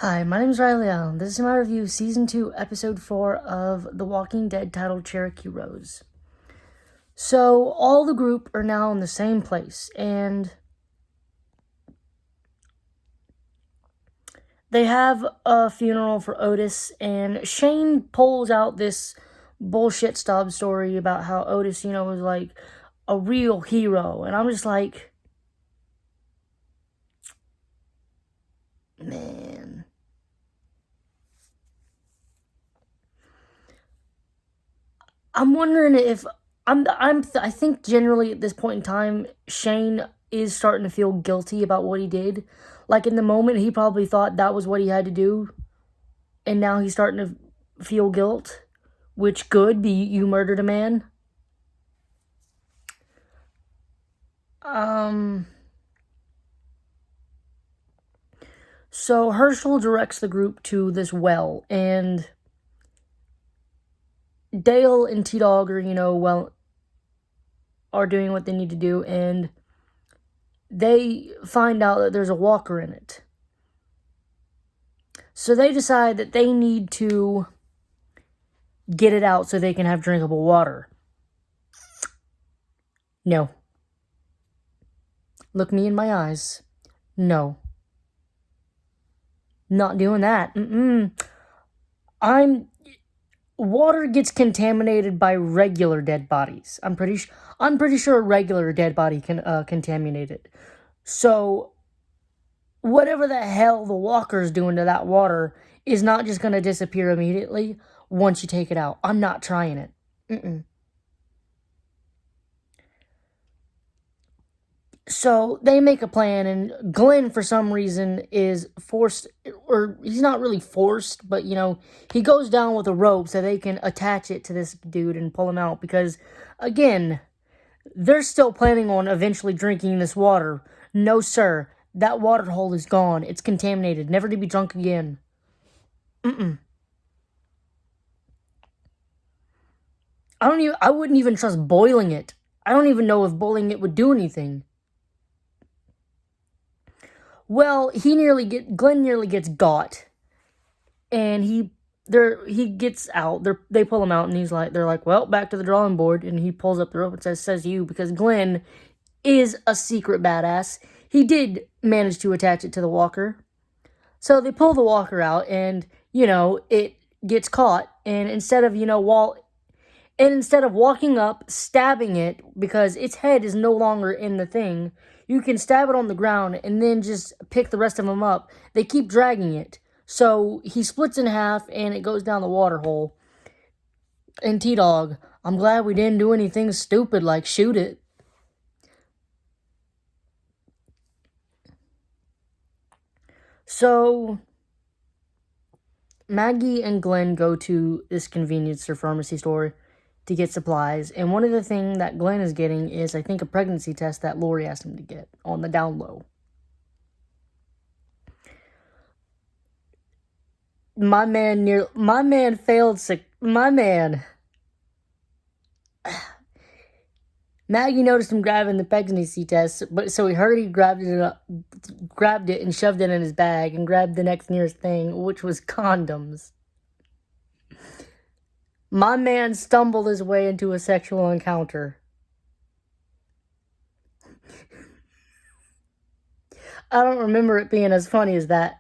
Hi, my name is Riley Allen. This is my review of Season 2, Episode 4 of The Walking Dead titled Cherokee Rose. So, all the group are now in the same place, and they have a funeral for Otis, and Shane pulls out this bullshit stub story about how Otis, was like a real hero, and I'm just like, man. I'm wondering if I think generally at this point in time, Shane is starting to feel guilty about what he did. Like in the moment, he probably thought that was what he had to do, and now he's starting to feel guilt. Which good, be you murdered a man. So Herschel directs the group to this well, and Dale and T-Dog are doing what they need to do, and they find out that there's a walker in it. So they decide that they need to get it out so they can have drinkable water. No. Look me in my eyes. No. Not doing that. Water gets contaminated by regular dead bodies. I'm pretty sure a regular dead body can contaminate it. So whatever the hell the walker's doing to that water is not just going to disappear immediately once you take it out. I'm not trying it. So they make a plan, and Glenn, for some reason, is forced, or he's not really forced, but, he goes down with a rope so they can attach it to this dude and pull him out, because, again, they're still planning on eventually drinking this water. No, sir. That water hole is gone. It's contaminated, never to be drunk again. I wouldn't even trust boiling it. I don't even know if boiling it would do anything. Well, Glenn nearly gets got, and he gets out. They pull him out, and they're like, well, back to the drawing board, and he pulls up the rope and says you, because Glenn is a secret badass. He did manage to attach it to the walker. So they pull the walker out, and, it gets caught, and instead of walking up, stabbing it, because its head is no longer in the thing, you can stab it on the ground and then just pick the rest of them up. They keep dragging it. So he splits in half and it goes down the water hole. And T-Dog, I'm glad we didn't do anything stupid like shoot it. So Maggie and Glenn go to this convenience or pharmacy store to get supplies, and one of the things that Glenn is getting is, I think, a pregnancy test that Lori asked him to get on the down low. My man failed Maggie noticed him grabbing the pregnancy test, but so he hurried, grabbed it and shoved it in his bag and grabbed the next nearest thing, which was condoms. My man stumbled his way into a sexual encounter. I don't remember it being as funny as that.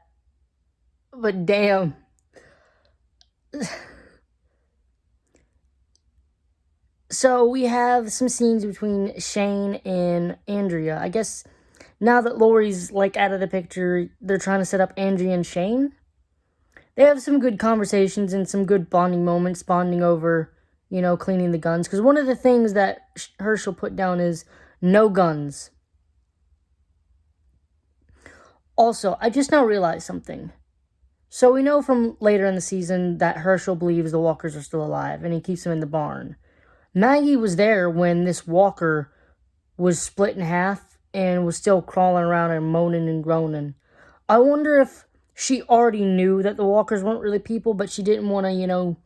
But damn. So we have some scenes between Shane and Andrea. I guess now that Lori's out of the picture, they're trying to set up Andrea and Shane. They have some good conversations and some good bonding moments, bonding over, cleaning the guns. Because one of the things that Herschel put down is no guns. Also, I just now realized something. So we know from later in the season that Herschel believes the walkers are still alive, and he keeps them in the barn. Maggie was there when this walker was split in half and was still crawling around and moaning and groaning. I wonder if she already knew that the walkers weren't really people, but she didn't want to,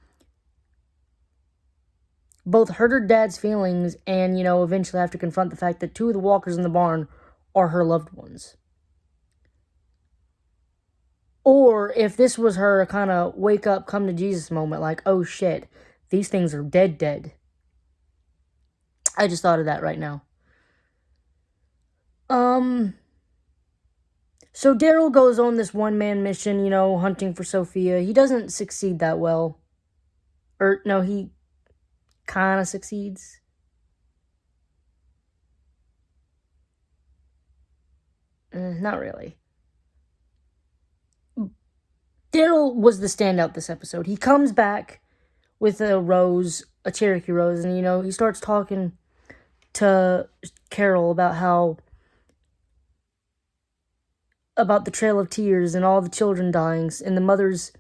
both hurt her dad's feelings and, eventually have to confront the fact that two of the walkers in the barn are her loved ones. Or if this was her kind of wake up, come to Jesus moment, like, oh shit, these things are dead. I just thought of that right now. So Daryl goes on this one-man mission, hunting for Sophia. He doesn't succeed that well. Or, no, he kind of succeeds. Not really. Daryl was the standout this episode. He comes back with a rose, a Cherokee rose, and, he starts talking to Carol about the Trail of Tears and all the children dying and the mother's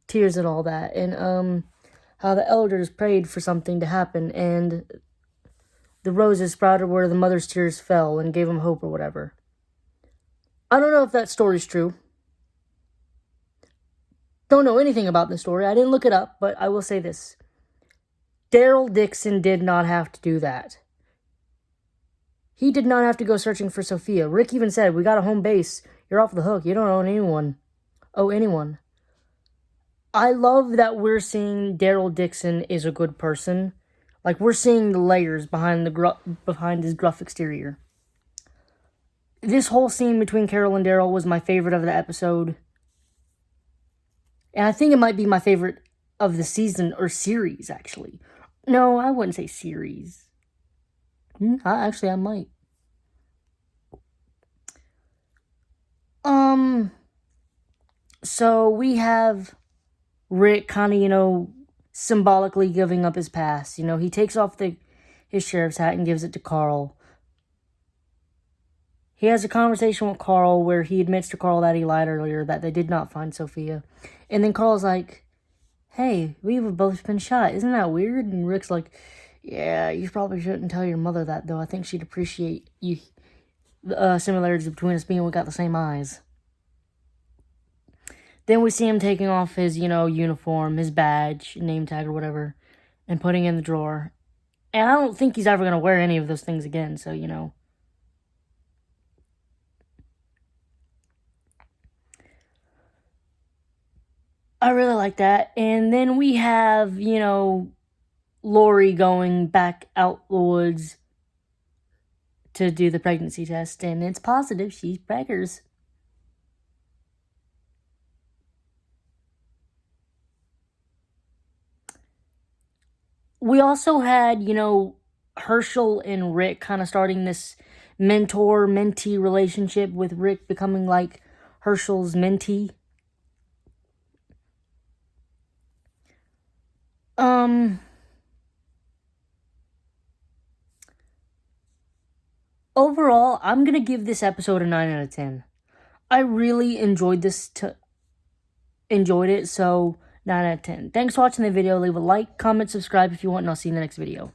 tears and all that, and how the elders prayed for something to happen, and the roses sprouted where the mother's tears fell and gave them hope or whatever. I don't know if that story's true. Don't know anything about the story. I didn't look it up, but I will say this. Daryl Dixon did not have to do that. He did not have to go searching for Sophia. Rick even said, we got a home base. You're off the hook. You don't owe anyone. I love that we're seeing Daryl Dixon is a good person. Like, we're seeing the layers behind his gruff exterior. This whole scene between Carol and Daryl was my favorite of the episode. And I think it might be my favorite of the season or series, actually. No, I wouldn't say series. I might. So we have Rick kind of, symbolically giving up his past. He takes off his sheriff's hat and gives it to Carl. He has a conversation with Carl where he admits to Carl that he lied earlier, that they did not find Sophia. And then Carl's like, hey, we've both been shot. Isn't that weird? And Rick's like, yeah, you probably shouldn't tell your mother that, though. I think she'd appreciate the similarities between us being we got the same eyes. Then we see him taking off his, uniform, his badge, name tag or whatever, and putting it in the drawer. And I don't think he's ever going to wear any of those things again, so, I really like that. And then we have, Lori going back out the woods to do the pregnancy test, and it's positive. She's preggers. We also had, Herschel and Rick kind of starting this mentor-mentee relationship, with Rick becoming like Herschel's mentee. Overall, I'm going to give this episode a 9 out of 10. I really enjoyed it, so 9 out of 10. Thanks for watching the video. Leave a like, comment, subscribe if you want, and I'll see you in the next video.